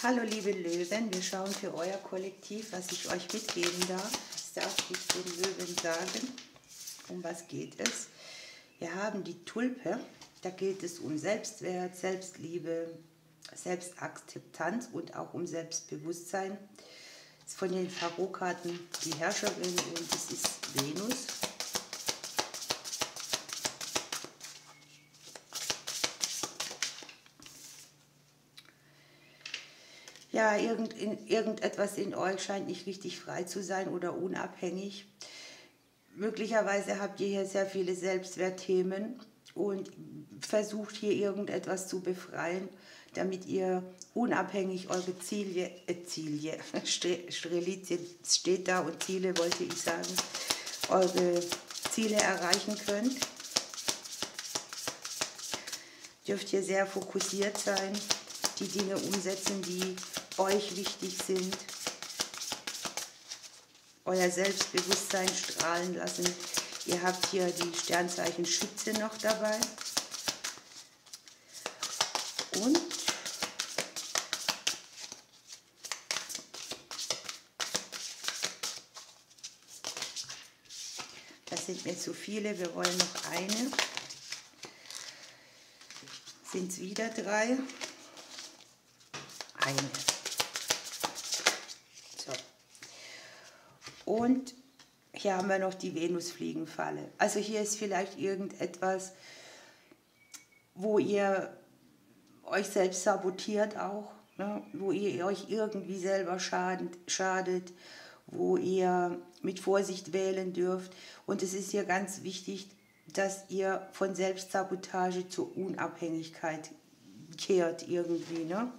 Hallo liebe Löwen, wir schauen für euer Kollektiv, was ich euch mitgeben darf. Ich darf ich den Löwen sagen, um was geht es. Wir haben die Tulpe, da geht es um Selbstwert, Selbstliebe, Selbstakzeptanz und auch um Selbstbewusstsein. Das ist von den Tarotkarten die Herrscherin und es ist Venus. Ja, irgendetwas in euch scheint nicht richtig frei zu sein oder unabhängig. Möglicherweise habt ihr hier sehr viele Selbstwertthemen und versucht hier irgendetwas zu befreien, damit ihr unabhängig eure Strelitzien steht da und Ziele wollte ich sagen, eure Ziele erreichen könnt. Dürft hier sehr fokussiert sein, die Dinge umsetzen, die euch wichtig sind, euer Selbstbewusstsein strahlen lassen. Ihr habt hier die Sternzeichen Schütze noch dabei. Und das sind mir zu viele, wir wollen noch eine. Sind es wieder 3? Eine. So. Und hier haben wir noch die Venusfliegenfalle. Also hier ist vielleicht irgendetwas, wo ihr euch selbst sabotiert auch, ne? Wo ihr euch irgendwie selber schadet, wo ihr mit Vorsicht wählen dürft. Und es ist hier ganz wichtig, dass ihr von Selbstsabotage zur Unabhängigkeit kehrt irgendwie, ne?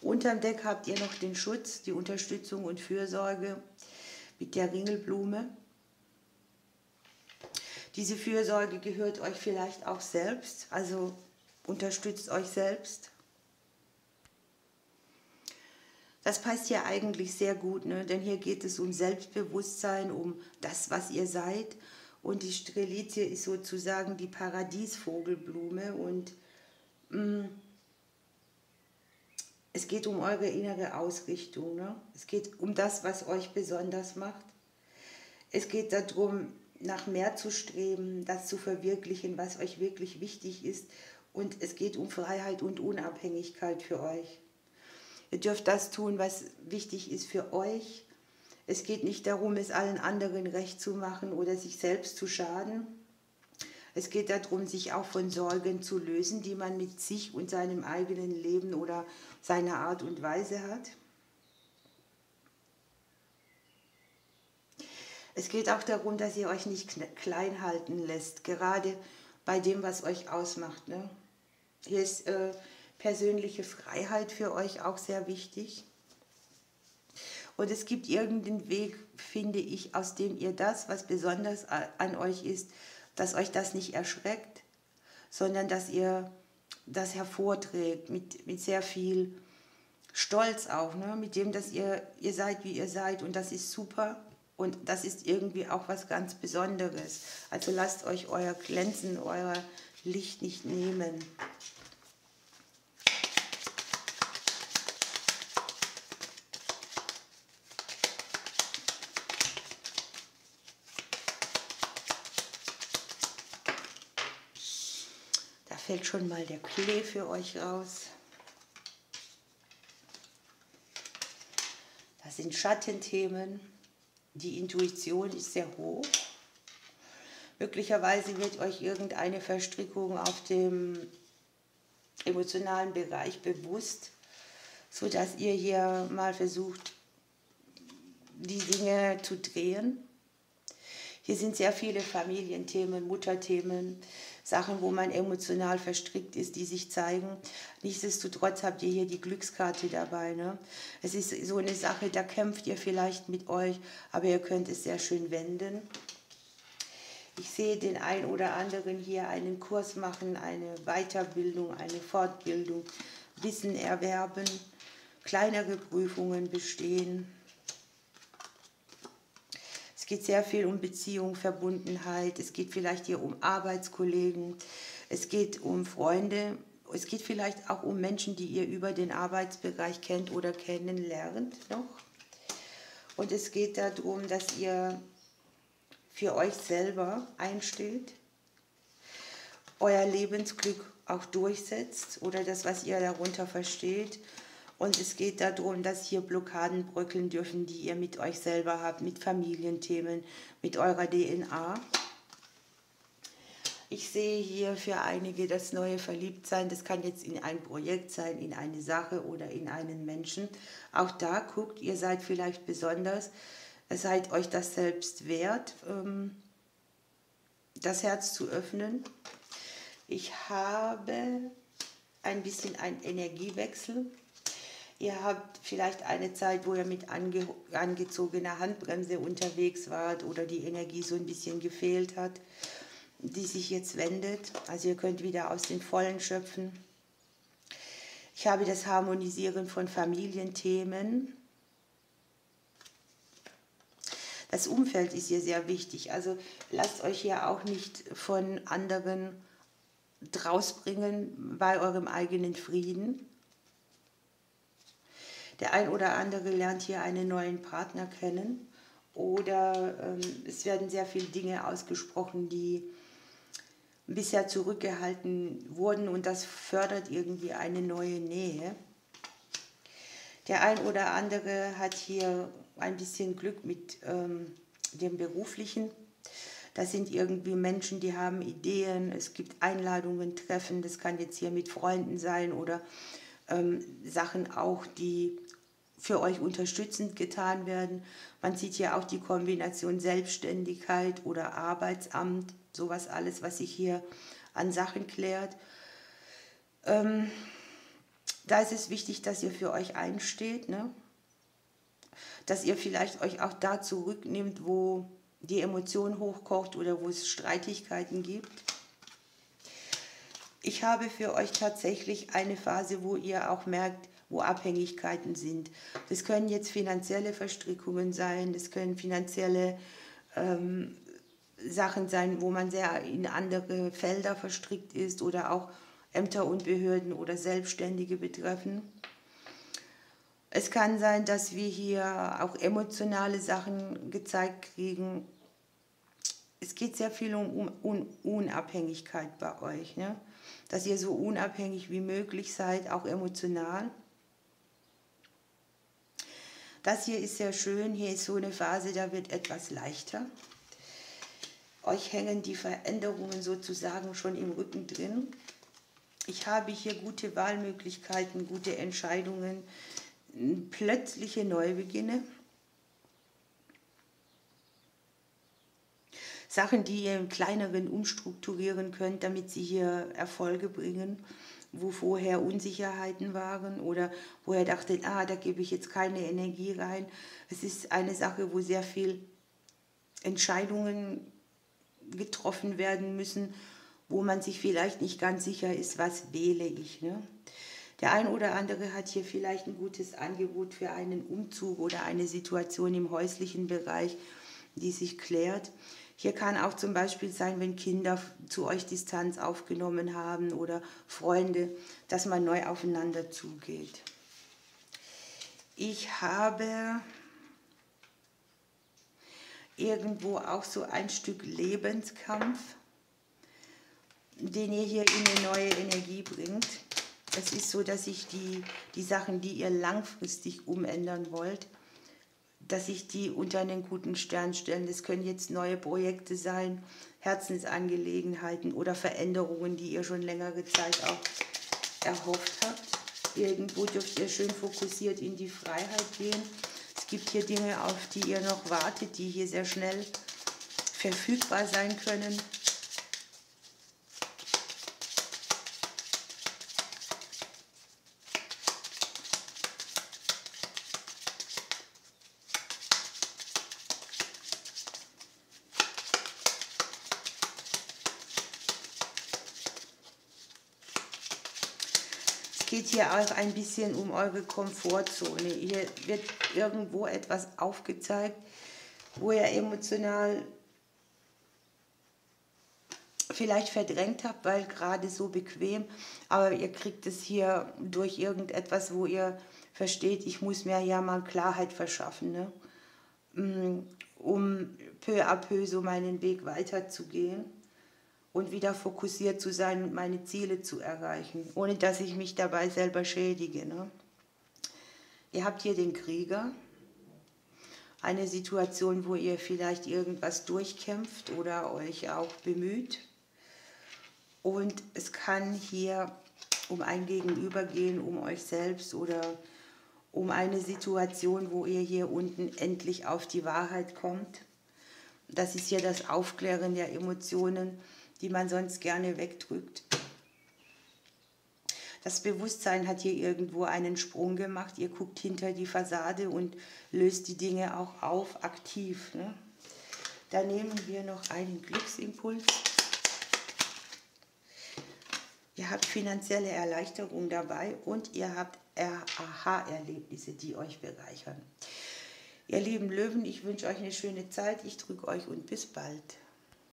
Unterm Deck habt ihr noch den Schutz, die Unterstützung und Fürsorge mit der Ringelblume. Diese Fürsorge gehört euch vielleicht auch selbst, also unterstützt euch selbst. Das passt hier eigentlich sehr gut, ne? Denn hier geht es um Selbstbewusstsein, um das, was ihr seid. Und die Strelizie ist sozusagen die Paradiesvogelblume und es geht um eure innere Ausrichtung, ne? Es geht um das, was euch besonders macht. Es geht darum, nach mehr zu streben, das zu verwirklichen, was euch wirklich wichtig ist. Und es geht um Freiheit und Unabhängigkeit für euch. Ihr dürft das tun, was wichtig ist für euch. Es geht nicht darum, es allen anderen recht zu machen oder sich selbst zu schaden. Es geht darum, sich auch von Sorgen zu lösen, die man mit sich und seinem eigenen Leben oder seiner Art und Weise hat. Es geht auch darum, dass ihr euch nicht klein halten lässt, gerade bei dem, was euch ausmacht, ne? Hier ist persönliche Freiheit für euch auch sehr wichtig. Und es gibt irgendeinen Weg, finde ich, aus dem ihr das, was besonders an euch ist, dass euch das nicht erschreckt, sondern dass ihr das hervorträgt mit sehr viel Stolz auch, ne? Mit dem, dass ihr seid, wie ihr seid und das ist super und das ist irgendwie auch was ganz Besonderes. Also lasst euch euer Glänzen, euer Licht nicht nehmen. Da fällt schon mal der Klee für euch raus. Das sind Schattenthemen. Die Intuition ist sehr hoch. Möglicherweise wird euch irgendeine Verstrickung auf dem emotionalen Bereich bewusst, sodass ihr hier mal versucht, die Dinge zu drehen. Hier sind sehr viele Familienthemen, Mutterthemen, Sachen, wo man emotional verstrickt ist, die sich zeigen. Nichtsdestotrotz habt ihr hier die Glückskarte dabei, ne? Es ist so eine Sache, da kämpft ihr vielleicht mit euch, aber ihr könnt es sehr schön wenden. Ich sehe den einen oder anderen hier einen Kurs machen, eine Weiterbildung, eine Fortbildung, Wissen erwerben, kleinere Prüfungen bestehen. Es geht sehr viel um Beziehung, Verbundenheit, es geht vielleicht hier um Arbeitskollegen, es geht um Freunde Es geht vielleicht auch um Menschen, die ihr über den Arbeitsbereich kennt oder kennenlernt noch. Und es geht darum, dass ihr für euch selber einsteht, euer Lebensglück auch durchsetzt oder das, was ihr darunter versteht. Und es geht darum, dass hier Blockaden bröckeln dürfen, die ihr mit euch selber habt, mit Familienthemen, mit eurer DNA. Ich sehe hier für einige das neue Verliebtsein, das kann jetzt in ein Projekt sein, in eine Sache oder in einen Menschen. Auch da guckt, ihr seid vielleicht besonders, seid euch das selbst wert, das Herz zu öffnen. Ich habe ein bisschen einen Energiewechsel. Ihr habt vielleicht eine Zeit, wo ihr mit angezogener Handbremse unterwegs wart oder die Energie so ein bisschen gefehlt hat, die sich jetzt wendet. Also ihr könnt wieder aus den Vollen schöpfen. Ich habe das Harmonisieren von Familienthemen. Das Umfeld ist hier sehr wichtig. Also lasst euch hier auch nicht von anderen rausbringen bei eurem eigenen Frieden. Der ein oder andere lernt hier einen neuen Partner kennen oder es werden sehr viele Dinge ausgesprochen, die bisher zurückgehalten wurden und das fördert irgendwie eine neue Nähe. Der ein oder andere hat hier ein bisschen Glück mit dem Beruflichen. Das sind irgendwie Menschen, die haben Ideen, es gibt Einladungen, Treffen, das kann jetzt hier mit Freunden sein oder Sachen auch, die für euch unterstützend getan werden. Man sieht hier auch die Kombination Selbstständigkeit oder Arbeitsamt, sowas alles, was sich hier an Sachen klärt. Da ist es wichtig, dass ihr für euch einsteht, ne? Dass ihr vielleicht euch auch da zurücknimmt, wo die Emotion hochkocht oder wo es Streitigkeiten gibt. Ich habe für euch tatsächlich eine Phase, wo ihr auch merkt, wo Abhängigkeiten sind. Das können jetzt finanzielle Verstrickungen sein, das können finanzielle Sachen sein, wo man sehr in andere Felder verstrickt ist oder auch Ämter und Behörden oder Selbstständige betreffen. Es kann sein, dass wir hier auch emotionale Sachen gezeigt kriegen. Es geht sehr viel um Unabhängigkeit bei euch, ne? Dass ihr so unabhängig wie möglich seid, auch emotional. Das hier ist sehr schön, hier ist so eine Phase, da wird etwas leichter. Euch hängen die Veränderungen sozusagen schon im Rücken drin. Ich habe hier gute Wahlmöglichkeiten, gute Entscheidungen, plötzliche Neubeginne. Sachen, die ihr im Kleineren umstrukturieren könnt, damit sie hier Erfolge bringen, wo vorher Unsicherheiten waren oder wo ihr dachtet, da gebe ich jetzt keine Energie rein. Es ist eine Sache, wo sehr viel Entscheidungen getroffen werden müssen, wo man sich vielleicht nicht ganz sicher ist, was wähle ich, ne? Der ein oder andere hat hier vielleicht ein gutes Angebot für einen Umzug oder eine Situation im häuslichen Bereich, die sich klärt. Hier kann auch zum Beispiel sein, wenn Kinder zu euch Distanz aufgenommen haben oder Freunde, dass man neu aufeinander zugeht. Ich habe irgendwo auch so ein Stück Lebenskampf, den ihr hier in eine neue Energie bringt. Es ist so, dass ich die Sachen, die ihr langfristig umändern wollt, dass ich die unter einen guten Stern stellen. Das können jetzt neue Projekte sein, Herzensangelegenheiten oder Veränderungen, die ihr schon längere Zeit auch erhofft habt. Irgendwo dürft ihr schön fokussiert in die Freiheit gehen. Es gibt hier Dinge, auf die ihr noch wartet, die hier sehr schnell verfügbar sein können. Es geht hier auch ein bisschen um eure Komfortzone. Hier wird irgendwo etwas aufgezeigt, wo ihr emotional vielleicht verdrängt habt, weil gerade so bequem, aber ihr kriegt es hier durch irgendetwas, wo ihr versteht, ich muss mir ja mal Klarheit verschaffen, ne? Um peu à peu so meinen Weg weiterzugehen und wieder fokussiert zu sein und meine Ziele zu erreichen, ohne dass ich mich dabei selber schädige. Ne? Ihr habt hier den Krieger, eine Situation, wo ihr vielleicht irgendwas durchkämpft oder euch auch bemüht. Und es kann hier um ein Gegenüber gehen, um euch selbst oder um eine Situation, wo ihr hier unten endlich auf die Wahrheit kommt. Das ist hier das Aufklären der Emotionen, die man sonst gerne wegdrückt. Das Bewusstsein hat hier irgendwo einen Sprung gemacht. Ihr guckt hinter die Fassade und löst die Dinge auch auf, aktiv. Ne? Da nehmen wir noch einen Glücksimpuls. Ihr habt finanzielle Erleichterung dabei und ihr habt Aha-Erlebnisse, die euch bereichern. Ihr lieben Löwen, ich wünsche euch eine schöne Zeit. Ich drücke euch und bis bald.